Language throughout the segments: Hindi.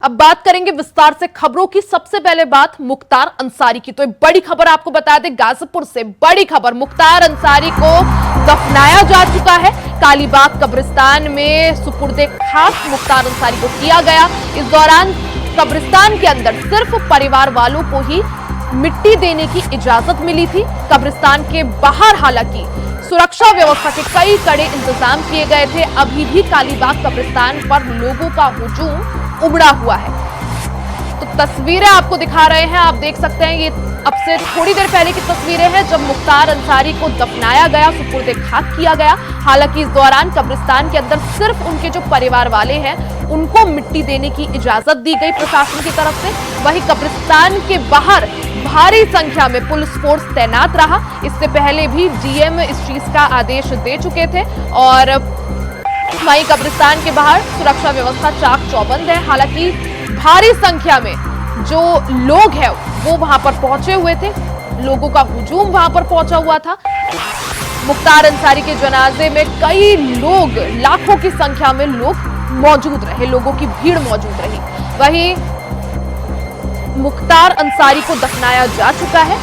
अब बात करेंगे विस्तार से खबरों की। सबसे पहले बात मुख्तार अंसारी की। तो एक बड़ी खबर आपको बता दें, गाजीपुर से बड़ी खबर, मुख्तार अंसारी को दफनाया जा चुका है। कालीबाग कब्रिस्तान में सुपुर्दे खाक मुख्तार अंसारी को किया गया। इस दौरान कब्रिस्तान के अंदर सिर्फ परिवार वालों को ही मिट्टी देने की इजाजत मिली थी। कब्रिस्तान के बाहर हालांकि सुरक्षा व्यवस्था के कई कड़े इंतजाम किए गए थे। अभी भी कालीबाग कब्रिस्तान पर लोगों का हुजूम उमड़ा हुआ है। तो तस्वीरें आपको दिखा रहे हैं, आप देख सकते हैं। ये अब से थोड़ी देर पहले की तस्वीरें हैं जब मुख्तार अंसारी को दफनाया गया, सुपुर्दे खाक किया गया। हालांकि इस दौरान कब्रिस्तान के अंदर सिर्फ उनके जो परिवार वाले हैं उनको मिट्टी देने की इजाजत दी गई प्रशासन की तरफ से। वहीं कब्रिस्तान के बाहर भारी संख्या में पुलिस फोर्स तैनात रहा। इससे पहले भी डीएम इस चीज का आदेश दे चुके थे और वहीं कब्रिस्तान के बाहर सुरक्षा व्यवस्था चाक चौबंद है। हालांकि भारी संख्या में जो लोग हैं वो वहां पर पहुंचे हुए थे, लोगों का हुजूम वहां पर पहुंचा हुआ था। मुख्तार अंसारी के जनाजे में कई लोग, लाखों की संख्या में लोग मौजूद रहे, लोगों की भीड़ मौजूद रही। वहीं मुख्तार अंसारी को दफनाया जा चुका है।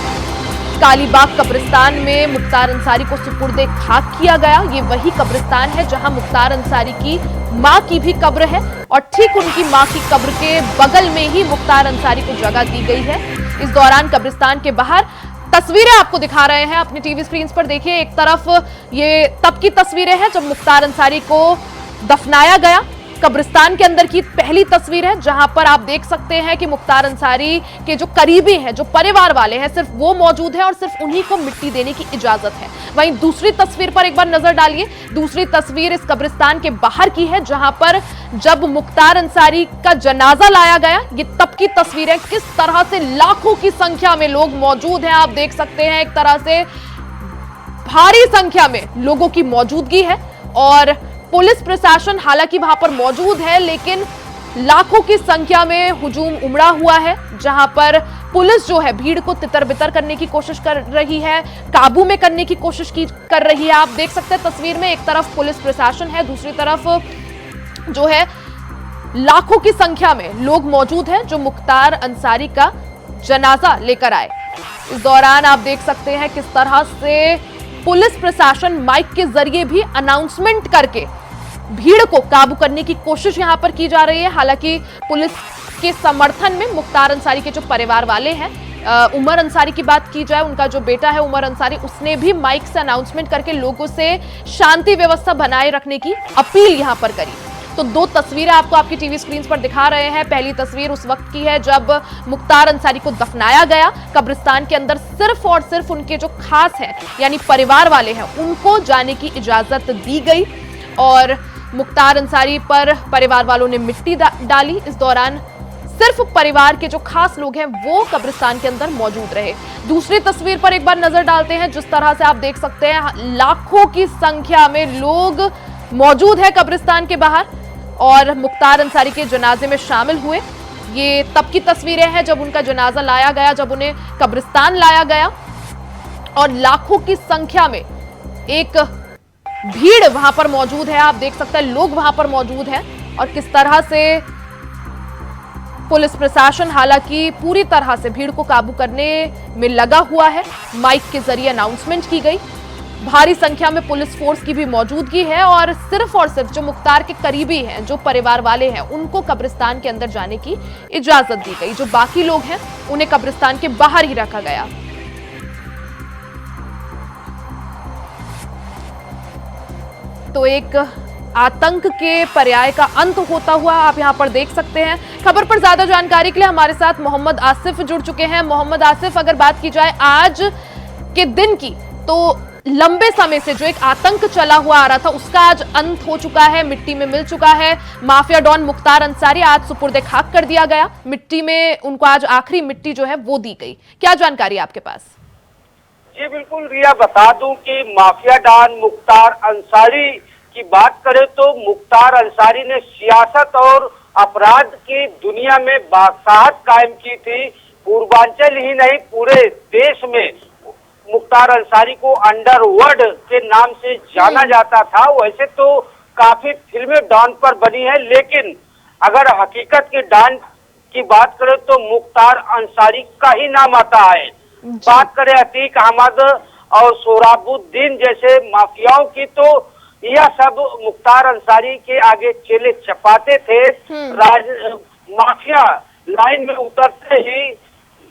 कालीबाग कब्रिस्तान में मुख्तार अंसारी को सुपुर्दे खाक किया गया। ये वही कब्रिस्तान है जहां मुख्तार अंसारी की मां की भी कब्र है और ठीक उनकी मां की कब्र के बगल में ही मुख्तार अंसारी को जगह दी गई है। इस दौरान कब्रिस्तान के बाहर तस्वीरें आपको दिखा रहे हैं अपनी टीवी स्क्रीन पर। देखिए, एक तरफ ये तब की तस्वीरें हैं जब मुख्तार अंसारी को दफनाया गया। कब्रिस्तान के अंदर की पहली तस्वीर है जहां पर आप देख सकते हैं कि मुख्तार अंसारी के जो करीबी हैं, जो परिवार वाले हैं, सिर्फ वो मौजूद हैं और सिर्फ उन्हीं को मिट्टी देने की इजाजत है। वहीं दूसरी तस्वीर पर एक बार नजर डालिए। दूसरी तस्वीर इस कब्रिस्तान के बाहर की है जहां पर जब मुख्तार अंसारी का जनाजा लाया गया। ये तब की तस्वीर है, किस तरह से लाखों की संख्या में लोग मौजूद हैं। आप देख सकते हैं एक तरह से भारी संख्या में लोगों की मौजूदगी है और पुलिस प्रशासन हालांकि वहां पर मौजूद है, लेकिन लाखों की संख्या में हुजूम उमड़ा हुआ है जहां पर पुलिस जो है भीड़ को तितर बितर करने की कोशिश कर रही है, काबू में करने की कोशिश कर रही है। आप देख सकते हैं तस्वीर में, एक तरफ पुलिस प्रशासन है, दूसरी तरफ जो है लाखों की संख्या में लोग मौजूद हैं जो मुख्तार अंसारी का जनाजा लेकर आए। इस दौरान आप देख सकते हैं किस तरह से पुलिस प्रशासन माइक के जरिए भी अनाउंसमेंट करके भीड़ को काबू करने की कोशिश यहां पर की जा रही है। हालांकि पुलिस के समर्थन में मुख्तार अंसारी के जो परिवार वाले हैं, उमर अंसारी की बात की जाए, उनका जो बेटा है उमर अंसारी, उसने भी माइक से अनाउंसमेंट करके लोगों से शांति व्यवस्था बनाए रखने की अपील यहां पर करी। तो दो तस्वीरें आपको आपकी टीवी स्क्रीन पर दिखा रहे हैं। पहली तस्वीर उस वक्त की है जब मुख्तार अंसारी को दफनाया गया। कब्रिस्तान के अंदर सिर्फ और सिर्फ उनके जो खास हैं यानी परिवार वाले हैं उनको जाने की इजाजत दी गई और मुख्तार अंसारी पर परिवार वालों ने मिट्टी डाली। इस दौरान सिर्फ परिवार के जो खास लोग हैं वो कब्रिस्तान के अंदर मौजूद रहे। दूसरी तस्वीर पर एक बार नजर डालते हैं। जिस तरह से आप देख सकते हैं लाखों की संख्या में लोग मौजूद है कब्रिस्तान के बाहर और मुख्तार अंसारी के जनाजे में शामिल हुए। ये तब की तस्वीरें हैं जब उनका जनाजा लाया गया, जब उन्हें कब्रिस्तान लाया गया और लाखों की संख्या में एक भीड़ वहां पर मौजूद है। आप देख सकते हैं लोग वहां पर मौजूद हैं और किस तरह से पुलिस प्रशासन हालांकि पूरी तरह से भीड़ को काबू करने में लगा हुआ है। माइक के जरिए अनाउंसमेंट की गई। भारी संख्या में पुलिस फोर्स की भी मौजूदगी है और सिर्फ जो मुख्तार के करीबी हैं, जो परिवार वाले हैं, उनको कब्रिस्तान के अंदर जाने की इजाजत दी गई। जो बाकी लोग हैं उन्हें कब्रिस्तान के बाहर ही रखा गया। तो एक आतंक के पर्याय का अंत होता हुआ आप यहां पर देख सकते हैं। खबर पर ज्यादा जानकारी के लिए हमारे साथ मोहम्मद आसिफ जुड़ चुके हैं। मोहम्मद आसिफ, अगर बात की जाए आज के दिन की, तो लंबे समय से जो एक आतंक चला हुआ आ रहा था उसका आज अंत हो चुका है, मिट्टी में मिल चुका है। माफिया डॉन मुख्तार अंसारी आज सुपुर्दे खाक कर दिया गया, मिट्टी में उनको आज आखिरी मिट्टी जो है वो दी गई। क्या जानकारी आपके पास? जी बिल्कुल रिया, बता दूं कि माफिया डॉन मुख्तार अंसारी की बात करें तो मुख्तार अंसारी ने सियासत और अपराध की दुनिया में बादशाहत कायम की थी। पूर्वांचल ही नहीं पूरे देश में मुख्तार अंसारी को अंडरवर्ल्ड के नाम से जाना जाता था। वैसे तो काफी फिल्में डॉन पर बनी है, लेकिन अगर हकीकत की डांड की बात करें तो मुख्तार अंसारी का ही नाम आता है। बात करें अतीक अहमद और सोहराबुद्दीन जैसे माफियाओं की तो यह सब मुख्तार अंसारी के आगे चेले चपाते थे। माफिया लाइन में उतरते ही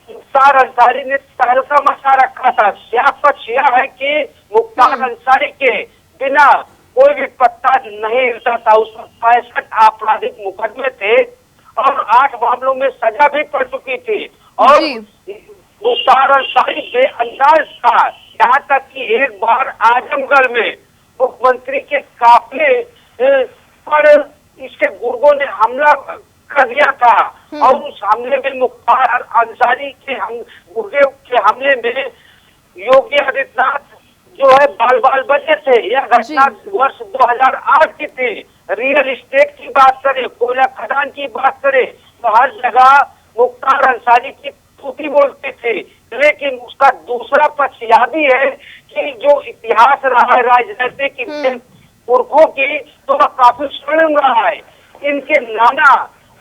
मुख्तार अंसारी ने तहलका मचा रखा था। सियासत यह है कि मुख्तार अंसारी के बिना कोई भी पत्ता नहीं हिलता था। उस वक्त 65 आपराधिक मुकदमे थे और 8 मामलों में सजा भी पड़ चुकी थी और मुख्तार अंसारी बेअंदाज था। यहाँ तक कि एक बार आजमगढ़ में मुख्यमंत्री के काफिले पर इसके गुर्गों ने हमला कर दिया था और उस हमले में मुख्तार अंसारी के गुर्गे के हमले में योगी आदित्यनाथ जो है बाल बाल बचे थे। यह घटना वर्ष 2008 की थी। रियल एस्टेट की बात करें, कोयला खदान की बात करें तो हर जगह मुख्तार अंसारी की तूती बोलते थे। लेकिन उसका दूसरा पक्ष यह भी है कि जो इतिहास रहा है राजनीतिक पुरखों की तो वह काफी स्वर्णिम रहा है। इनके नाना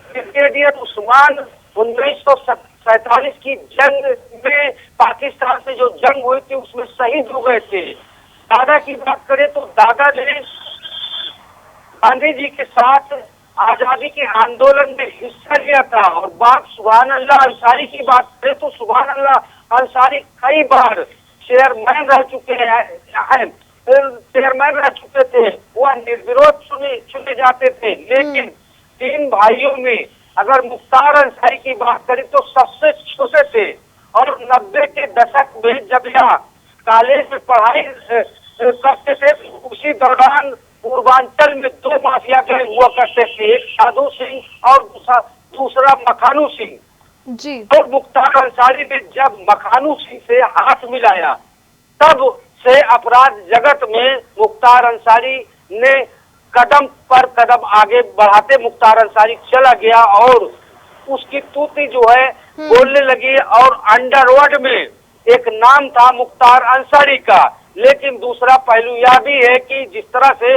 ब्रिगेडियर उस्मान 1947 की जंग में पाकिस्तान से जो जंग हुई थी उसमें शहीद हो गए थे। दादा की बात करें तो दादा ने गांधी जी के साथ आजादी के आंदोलन में हिस्सा लिया था। और बाप सुभान अल्लाह अंसारी की बात करें तो सुभान अल्लाह अंसारी कई बार चेयरमैन रह चुके हैं, चेयरमैन रह चुके थे। वह निर्विरोध चुने जाते थे। लेकिन 3 भाइयों में अगर मुख्तार अंसारी की बात करें तो सबसे छोटे थे और 90 के दशक में जब यह कॉलेज में पढ़ाई करते थे उसी दौरान पूर्वांचल में 2 माफिया गैंग हुआ करते थे, एक साधु सिंह और दूसरा मखानू सिंह जी। और मुख्तार अंसारी ने जब मखानू सिंह से हाथ मिलाया तब से अपराध जगत में मुख्तार अंसारी ने कदम पर कदम आगे बढ़ाते मुख्तार अंसारी चला गया और उसकी तूती जो है बोलने लगी। और अंडरवर्ल्ड में एक नाम था मुख्तार अंसारी का। लेकिन दूसरा पहलू यह भी है कि जिस तरह से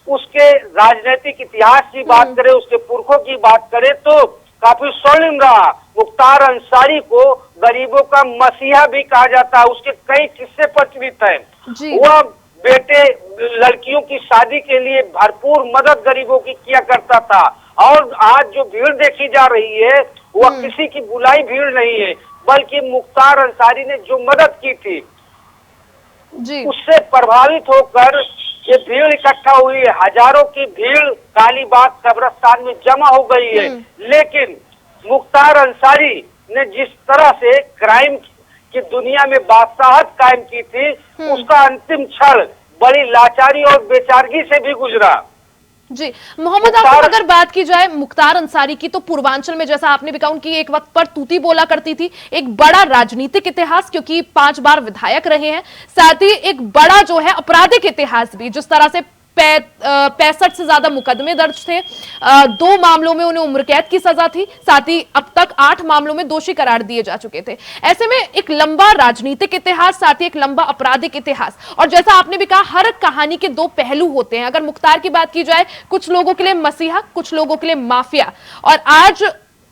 उसके राजनीतिक इतिहास की बात करें, उसके पुरखों की बात करें तो काफी स्वर्णिम रहा। मुख्तार अंसारी को गरीबों का मसीहा भी कहा जाता है। उसके कई किस्से प्रचलित हैं। वह बेटे लड़कियों की शादी के लिए भरपूर मदद गरीबों की किया करता था। और आज जो भीड़ देखी जा रही है वह किसी की बुलाई भीड़ नहीं है बल्कि मुख्तार अंसारी ने जो मदद की थी जी। उससे प्रभावित होकर ये भीड़ इकट्ठा हुई है। हजारों की भीड़ कालीबाग कब्रिस्तान में जमा हो गई है। लेकिन मुख्तार अंसारी ने जिस तरह से क्राइम की दुनिया में बादशाहत कायम की थी उसका अंतिम क्षण बड़ी लाचारी और बेचारगी से भी गुजरा। जी मोहम्मद आसिफ, अगर बात की जाए मुख्तार अंसारी की तो पूर्वांचल में जैसा आपने भी कहा उनकी एक वक्त पर तूती बोला करती थी। एक बड़ा राजनीतिक इतिहास क्योंकि 5 बार विधायक रहे हैं, साथ ही एक बड़ा जो है आपराधिक इतिहास भी, जिस तरह से 65 से ज्यादा मुकदमे दर्ज थे, 2 मामलों में उन्हें उम्र कैद की सजा थी, साथ ही अब तक 8 मामलों में दोषी करार दिए जा चुके थे। ऐसे में एक लंबा राजनीतिक इतिहास, साथ ही एक लंबा आपराधिक इतिहास। और जैसा आपने भी कहा हर कहानी के 2 पहलू होते हैं। अगर मुख्तार की बात की जाए, कुछ लोगों के लिए मसीहा, कुछ लोगों के लिए माफिया। और आज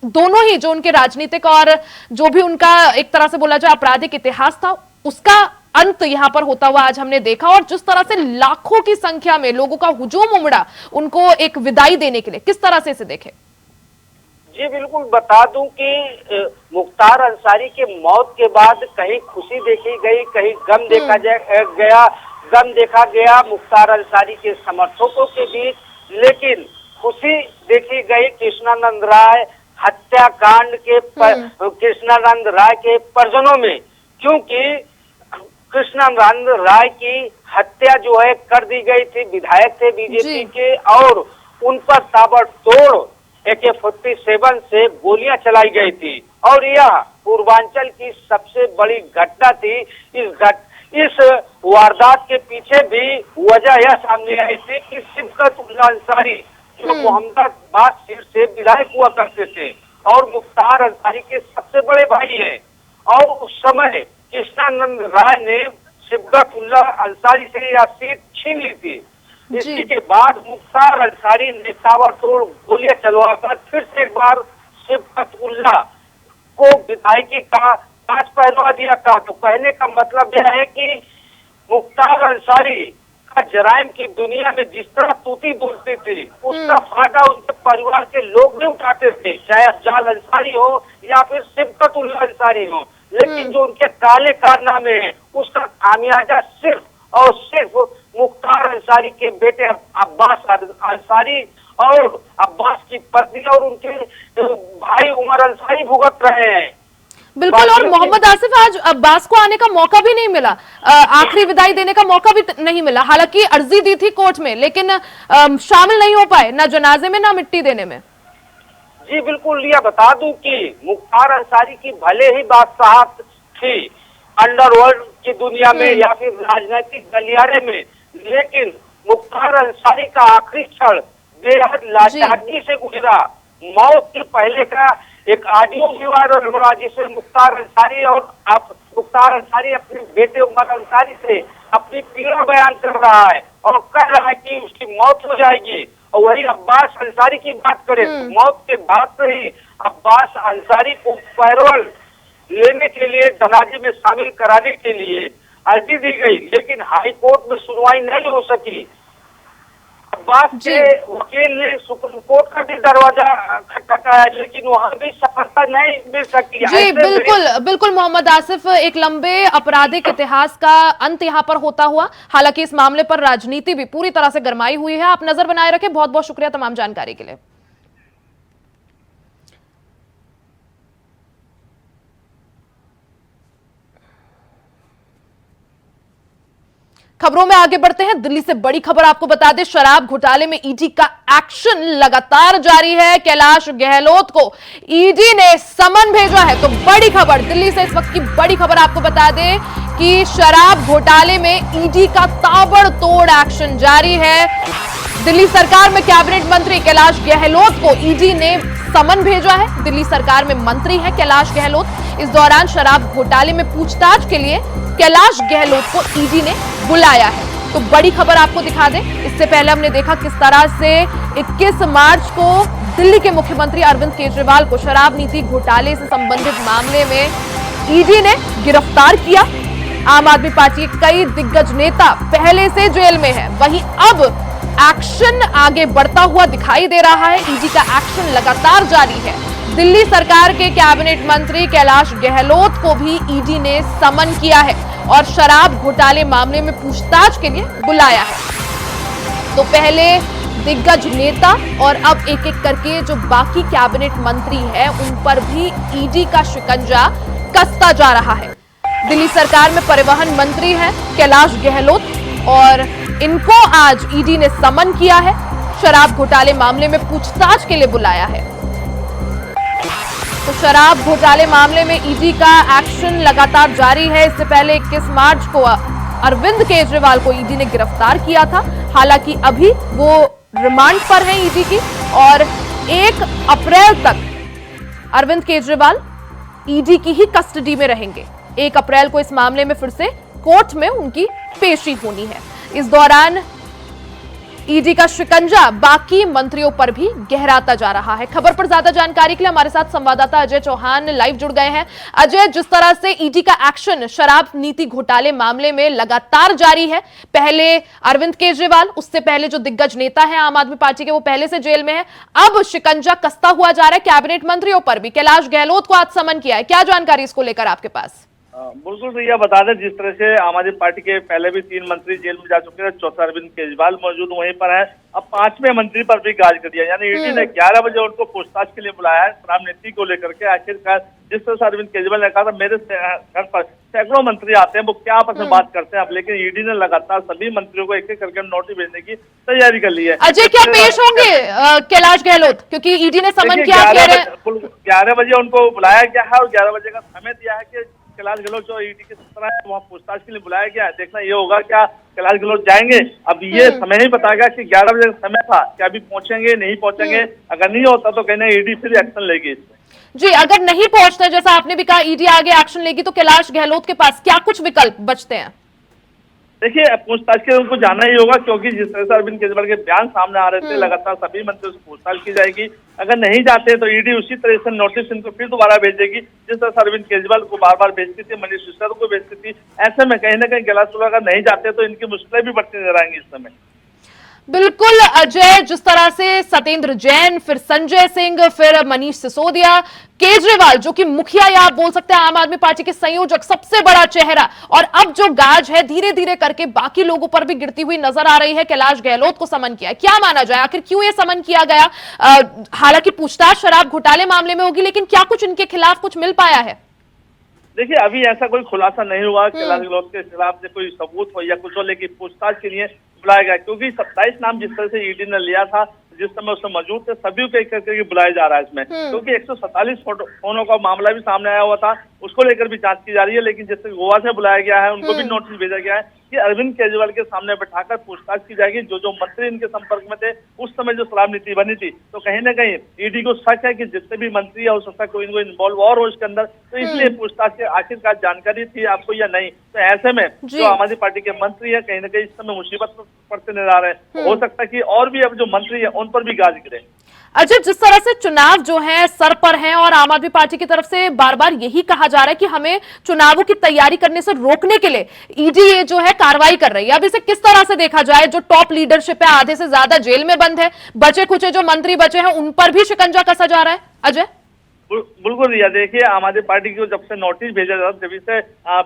दोनों ही जो उनके राजनीतिक और जो भी उनका एक तरह से बोला जाए आपराधिक इतिहास था उसका अंत यहां पर होता हुआ आज हमने देखा। और जिस तरह से लाखों की संख्या में लोगों का हुजूम उमड़ा उनको एक विदाई देने के लिए, किस तरह से इसे देखें? जी बिल्कुल, बता दूं कि मुख्तार अंसारी के मौत के बाद कहीं खुशी देखी गई, कहीं गम गम देखा गया मुख्तार अंसारी के समर्थकों के बीच। लेकिन खुशी देखी गई कृष्णानंद राय हत्याकांड के कृष्णानंद राय के परिजनों में, क्योंकि कृष्णानंद राय की हत्या जो है कर दी गई थी। विधायक थे बीजेपी के और उन पर ताबड़तोड़ AK-47 से गोलियां चलाई गई थी और यह पूर्वांचल की सबसे बड़ी घटना थी। इस वारदात के पीछे भी वजह यह सामने आई थी कि सिबकतुल्लाह अंसारी जो मोहम्मदाबाद सीट से विधायक हुआ करते थे और मुख्तार अंसारी के सबसे बड़े भाई हैं और उस समय कृष्णानंद राय ने सिबकतुल्लाह अंसारी से यह सीट छीन ली थी। इसी के बाद मुख्तार अंसारी ने ताबड़तोड़ गोलियां चलवाकर फिर से एक बार सिबकत उल्लाह को विधायकी का ताज पहनवा दिया था। तो कहने का मतलब यह है कि मुख्तार अंसारी का जराइम की दुनिया में जिस तरह तूती बोलती थी, उसका फायदा उनके परिवार के लोग भी उठाते थे, चाहे अफजाल अंसारी हो या फिर सिबकत उल्लाह अंसारी हो। लेकिन जो उनके काले कारनामे हैं, उसका खामियाजा सिर्फ और सिर्फ मुख्तार अंसारी के बेटे अब्बास अंसारी और अब्बास की पत्नी और उनके भाई उमर अंसारी भुगत रहे हैं। बिल्कुल। और मोहम्मद आसिफ, आज अब्बास को आने का मौका भी नहीं मिला, आखिरी विदाई देने का मौका भी नहीं मिला। हालांकि अर्जी दी थी कोर्ट में, लेकिन शामिल नहीं हो पाए, ना जनाजे में ना मिट्टी देने में। जी बिल्कुल। यह बता दूं कि मुख्तार अंसारी की भले ही बादशाहत थी अंडरवर्ल्ड की दुनिया में या फिर राजनीतिक गलियारे में, लेकिन मुख्तार अंसारी का आखिरी क्षण बेहद लाचारी से गुजरा। मौत के पहले का एक ऑडियो भी वायरल हो रहा, जिसमें मुख्तार अंसारी अपने बेटे उमर अंसारी से अपनी पीड़ा बयान कर रहा है और कह रहा है कि उसकी मौत हो जाएगी। और वही अब्बास अंसारी की बात करें तो मौत के बाद से ही अब्बास अंसारी को पैरोल लेने के लिए जनाजे में शामिल कराने के लिए अर्जी दी गई, लेकिन हाई कोर्ट में सुनवाई नहीं हो सकी। अब्बास के वकील ने सुप्रीम कोर्ट का भी दरवाजा खटखटाया, लेकिन वहां भी सफलता नहीं मिल सकी। जी बिल्कुल बिल्कुल मोहम्मद आसिफ, एक लंबे आपराधिक इतिहास का अंत यहाँ पर होता हुआ। हालांकि इस मामले पर राजनीति भी पूरी तरह से गरमाई हुई है। आप नजर बनाए रखें। बहुत बहुत शुक्रिया तमाम जानकारी के लिए। खबरों में आगे बढ़ते हैं। दिल्ली से बड़ी खबर आपको बता दें, शराब घोटाले में ईडी का एक्शन लगातार जारी है। कैलाश गहलोत को ईडी ने समन भेजा है। तो बड़ी खबर दिल्ली से, इस वक्त की बड़ी खबर आपको बता दें कि शराब घोटाले में ईडी का ताबड़तोड़ एक्शन जारी है। दिल्ली सरकार में कैबिनेट मंत्री कैलाश गहलोत को ईडी ने समन भेजा है। दिल्ली सरकार में मंत्री है कैलाश गहलोत। इस दौरान शराब घोटाले में पूछताछ के लिए कैलाश गहलोत को ईडी ने बुलाया है। तो बड़ी खबर आपको दिखा दें, इससे पहले हमने देखा किस तरह से 21 मार्च को दिल्ली के मुख्यमंत्री अरविंद केजरीवाल को शराब नीति घोटाले से संबंधित मामले में ईडी ने गिरफ्तार किया। आम आदमी पार्टी के कई दिग्गज नेता पहले से जेल में है, वहीं अब एक्शन आगे बढ़ता हुआ दिखाई दे रहा है। ईडी का एक्शन लगातार जारी है। दिल्ली सरकार के कैबिनेट मंत्री कैलाश गहलोत को भी ईडी ने समन किया है और शराब घोटाले मामले में पूछताछ के लिए बुलाया है। तो पहले दिग्गज नेता और अब एक एक करके जो बाकी कैबिनेट मंत्री हैं, उन पर भी ईडी का शिकंजा कसता जा रहा है। दिल्ली सरकार में परिवहन मंत्री हैं कैलाश गहलोत और इनको आज ईडी ने समन किया है, शराब घोटाले मामले में पूछताछ के लिए बुलाया है। तो शराब घोटाले मामले में ईडी का एक्शन लगातार जारी है। इससे पहले 21 मार्च को अरविंद केजरीवाल को ईडी ने गिरफ्तार किया था। हालांकि अभी वो रिमांड पर हैं ईडी की और 1 अप्रैल तक अरविंद केजरीवाल ईडी की ही कस्टडी में रहेंगे। 1 अप्रैल को इस मामले में फिर से कोर्ट में उनकी पेशी होनी है। इस दौरान ईडी का शिकंजा बाकी मंत्रियों पर भी गहराता जा रहा है। खबर पर ज्यादा जानकारी के लिए हमारे साथ संवाददाता अजय चौहान लाइव जुड़ गए हैं। अजय, जिस तरह से ईडी का एक्शन शराब नीति घोटाले मामले में लगातार जारी है, पहले अरविंद केजरीवाल, उससे पहले जो दिग्गज नेता है आम आदमी पार्टी के, वो पहले से जेल में है, अब शिकंजा कसता हुआ जा रहा है कैबिनेट मंत्रियों पर भी। कैलाश गहलोत को आज समन किया है, क्या जानकारी इसको लेकर आपके पास? बिल्कुल तो यह बता दें, जिस तरह से आम आदमी पार्टी के पहले भी 3 मंत्री जेल में जा चुके हैं, चौथा अरविंद केजरीवाल मौजूद वहीं पर है, अब 5वें मंत्री पर भी गाज कर दिया। यानी ईडी ने 11 बजे उनको पूछताछ के लिए बुलाया है शराब नीति को लेकर के। आखिरकार जिस तरह से अरविंद केजरीवाल ने कहा था, मेरे घर पर सैकड़ों मंत्री आते हैं, वो क्या आपस में बात करते हैं अब, लेकिन ईडी ने लगातार सभी मंत्रियों को एक एक करके नोटिस भेजने की तैयारी कर ली है। अजय, क्या पेश होंगे कैलाश गहलोत, क्योंकि ईडी ने समन किया? 11 बजे उनको बुलाया गया है और 11 बजे का समय दिया है कि कैलाश गहलोत जो ईडी के सत्र है वहाँ पूछताछ के लिए बुलाया गया है। देखना ये होगा क्या कैलाश गहलोत जाएंगे। अब ये समय ही बताएगा कि 11 बजे का समय था, क्या अभी पहुंचेंगे नहीं पहुंचेंगे। अगर नहीं होता तो कहना ईडी फिर एक्शन लेगी इसमें। जी, अगर नहीं पहुंचते, जैसा आपने भी कहा ईडी आगे एक्शन लेगी, तो कैलाश गहलोत के पास क्या कुछ विकल्प बचते हैं? देखिए, पूछताछ के लिए उनको जाना ही होगा, क्योंकि जिस तरह से अरविंद केजरीवाल के बयान सामने आ रहे थे, लगातार सभी मंत्रियों से पूछताछ की जाएगी। अगर नहीं जाते तो ईडी उसी तरह से नोटिस इनको फिर दोबारा भेजेगी, जिस तरह से अरविंद केजरीवाल को बार बार भेजती थी, मनीष सिसोदिया को भेजती थी। ऐसे में कहीं ना कहीं गला सुलह अगर नहीं जाते तो इनकी मुश्किलें भी बढ़ती नजर आएंगी इस समय। बिल्कुल अजय, जिस तरह से सत्येंद्र जैन, फिर संजय सिंह, फिर मनीष सिसोदिया, केजरीवाल जो कि मुखिया या आप बोल सकते हैं आम आदमी पार्टी के संयोजक, सबसे बड़ा चेहरा, और अब जो गाज है धीरे धीरे करके बाकी लोगों पर भी गिरती हुई नजर आ रही है। कैलाश गहलोत को समन किया, क्या माना जाए आखिर क्यों ये समन किया गया? हालांकि पूछताछ शराब घोटाले मामले में होगी, लेकिन क्या कुछ इनके खिलाफ कुछ मिल पाया है? देखिए, अभी ऐसा कोई खुलासा नहीं हुआ कैलाश गहलोत के खिलाफ से कोई सबूत हो या कुछ हो, लेकिन पूछताछ के लिए बुलाया गया, क्योंकि 27 नाम जिस तरह से ईडी ने लिया था, जिस समय उसमें मौजूद थे, सभी को एक करके बुलाया जा रहा है इसमें, क्योंकि 147 फोनों का मामला भी सामने आया हुआ था, उसको लेकर भी जांच की जा रही है। लेकिन जिससे गोवा से बुलाया गया है, उनको भी नोटिस भेजा गया है कि अरविंद केजरीवाल के सामने बैठाकर पूछताछ की जाएगी। जो जो मंत्री इनके संपर्क में थे उस समय जो शराब नीति बनी थी, तो कहीं ना कहीं ईडी को शक है कि जितने भी मंत्री है हो सकता है कोई इन्वॉल्व और हो इसके अंदर, तो इसलिए पूछताछ की आखिरकार जानकारी थी आपको या नहीं। तो ऐसे में जो आम आदमी पार्टी के मंत्री है कहीं ना कहीं इस समय मुसीबत पड़ते नजर आ रहे हैं। हो सकता है कि और भी अब जो मंत्री है उन पर भी गाज गिरे। अच्छा, जिस तरह से चुनाव जो है सर पर हैं और आम आदमी पार्टी की तरफ से बार बार यही कहा जा रहा है कि हमें चुनावों की तैयारी करने से रोकने के लिए ईडी ये जो है कार्रवाई कर रही है, अब इसे किस तरह से देखा जाए? जो टॉप लीडरशिप है आधे से ज्यादा जेल में बंद है, बचे कुचे जो मंत्री बचे हैं उन पर भी शिकंजा कसा जा रहा है। अजय, बिल्कुल रिया, देखिए आम आदमी पार्टी को जब से नोटिस भेजा था तभी से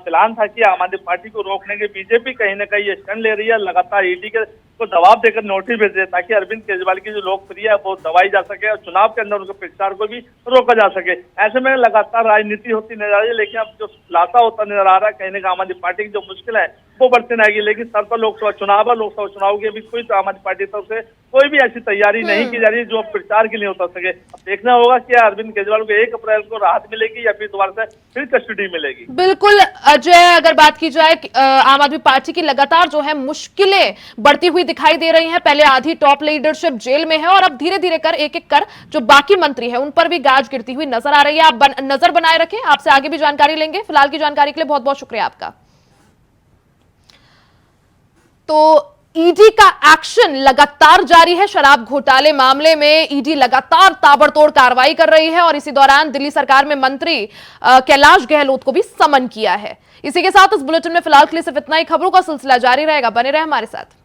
प्लान था कि आम आदमी पार्टी को रोकने के बीजेपी कहीं ना कहीं ये स्टैंड ले रही है, लगातार ईडी के को दबाव देकर नोटिस भेज रहे ताकि अरविंद केजरीवाल की जो लोकप्रिय है वो दबाई जा सके और चुनाव के अंदर उनके प्रचार को भी रोका जा सके। ऐसे में लगातार राजनीति होती नजर आ रही है, लेकिन अब जो खुलासा होता नजर आ रहा है कहीं ना कहीं आम आदमी पार्टी की जो मुश्किल है वो बढ़ती रहेगी। लेकिन सर पर लोकसभा चुनाव है, लोकसभा चुनाव की अभी कोई तो आम आदमी पार्टी की तरफ से कोई भी ऐसी तैयारी नहीं की जा रही है जो प्रचार के लिए उतर सके। अब देखना होगा कि अरविंद केजरीवाल को 1 अप्रैल को राहत मिलेगी या फिर दोबारा से फिर कस्टडी मिलेगी। बिल्कुल अजय, अगर बात की जाए आम आदमी पार्टी की लगातार जो है मुश्किलें बढ़ती हुई दिखाई दे रही हैं। पहले आधी टॉप लीडरशिप जेल में है और अब धीरे धीरे कर एक एक कर जो बाकी मंत्री है उन पर भी गाज गिरती हुई नजर आ रही है। आप नजर बनाए रखें, आपसे आगे भी जानकारी लेंगे। फिलहाल की जानकारी के लिए बहुत बहुत शुक्रिया आपका। तो ईडी का एक्शन लगातार जारी है। शराब घोटाले मामले में ईडी लगातार ताबड़तोड़ कार्रवाई कर रही है और इसी दौरान दिल्ली सरकार में मंत्री कैलाश गहलोत को भी समन किया है। इसी के साथ इस बुलेटिन में फिलहाल के लिए सिर्फ इतना ही। खबरों का सिलसिला जारी रहेगा, बने रहे हमारे साथ।